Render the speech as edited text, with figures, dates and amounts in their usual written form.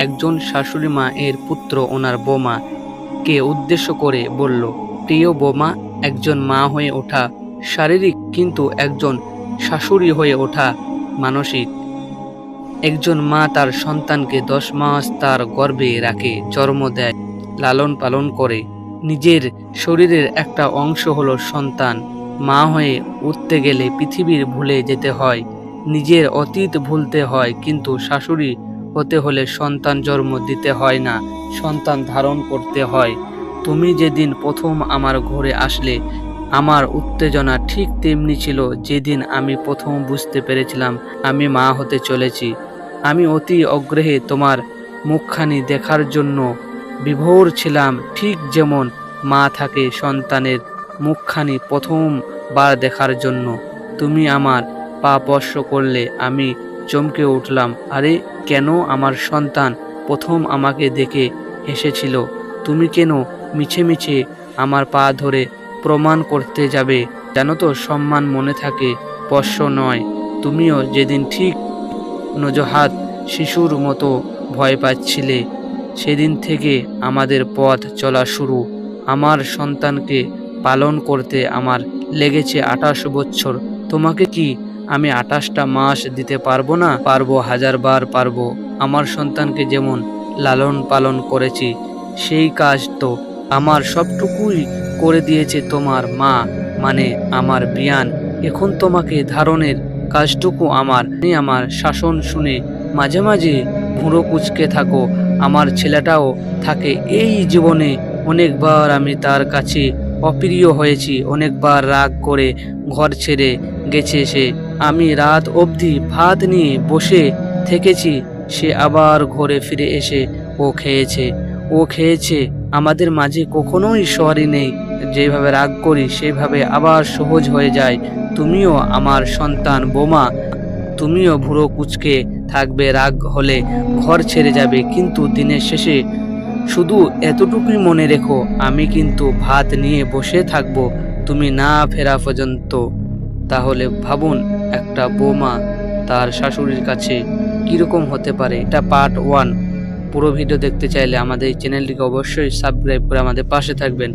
একজন শাশুড়ি মা এর পুত্র ওনার বৌমা কে উদ্দেশ্য করে বলল, প্রিয় বৌমা, একজন মা হয়ে ওঠা শারীরিক, কিন্তু একজন শাশুড়ি হয়ে ওঠা মানসিক। একজন মা তার সন্তানকে 10 মাস তার গর্ভে রাখে, জন্ম দেয়, লালন পালন করে। নিজের শরীরের একটা অংশ হলো সন্তান। মা হয়ে উঠতে গেলে পৃথিবীর ভুলে যেতে হয়, নিজের অতীত ভুলতে হয়, কিন্তু শাশুড়ি হতে হলে সন্তান জন্ম দিতে হয় না, সন্তান ধারণ করতে হয়। তুমি যেদিন প্রথম আমার ঘরে আসলে আমার উত্তেজনা ঠিক তেমনি ছিল যেদিন আমি প্রথম বুঝতে পেরেছিলাম আমি মা হতে চলেছি। আমি অতি আগ্রহে তোমার মুখখানি দেখার জন্য বিভোর ছিলাম, ঠিক যেমন মা থাকে সন্তানের মুখখানি প্রথমবার দেখার জন্য। তুমি আমার পা স্পর্শ করলে আমি চমকে উঠলাম। আরে কেন আমার সন্তান প্রথম আমাকে দেখে হেসেছিল? তুমি কেন মিছে মিছে আমার পা ধরে প্রমাণ করতে যাবে? জানো তো, সম্মান মনে থাকে, স্পর্শ নয়। তুমিও যেদিন ঠিক নজহাত শিশুর মতো ভয় পাচ্ছিলে, সেদিন থেকে আমাদের পথ চলা শুরু। আমার সন্তানকে পালন করতে আমার লেগেছে 28 বছর। তোমাকে কি আমি 28টা মাস দিতে পারবো না? পারবো, 1000বার পারবো। আমার সন্তানকে যেমন লালন পালন করেছি, সেই কাজ তো আমার সবটুকুই করে দিয়েছে তোমার মা, মানে আমার বিয়ান। এখন তোমাকে ধারণের কাজটুকু আমার। আমার শাসন শুনে মাঝে মাঝে ভুঁড়ো কুঁচকে থাকো। আমার ছেলেটাও থাকে এই জীবনে। অনেকবার আমি তার কাছে অপ্রিয় হয়েছি, অনেকবার রাগ করে ঘর ছেড়ে গেছে সে। আমি রাত অবধি ভাত নিয়ে বসে থেকেছি, সে আবার ঘরে ফিরে এসে ও খেয়েছে। আমাদের মাঝে কখনোই সরি নেই। যেভাবে রাগ করি সেভাবে আবার সহজ হয়ে যায়। তুমিও আমার সন্তান বৌমা, তুমিও ভুঁড়ো কুঁচকে থাকবে, রাগ হলে ঘর ছেড়ে যাবে, কিন্তু দিনের শেষে শুধু এতটুকুই মনে রেখো, আমি কিন্তু ভাত নিয়ে বসে থাকবো তুমি না ফেরা পর্যন্ত। তাহলে ভাবুন, একটা বৌমা তার শাশুড়ির কাছে কিরকম হতে পারে। এটা পার্ট 1। পুরো ভিডিও দেখতে চাইলে আমাদের এই চ্যানেলটিকে অবশ্যই সাবস্ক্রাইব করে আমাদের পাশে থাকবেন।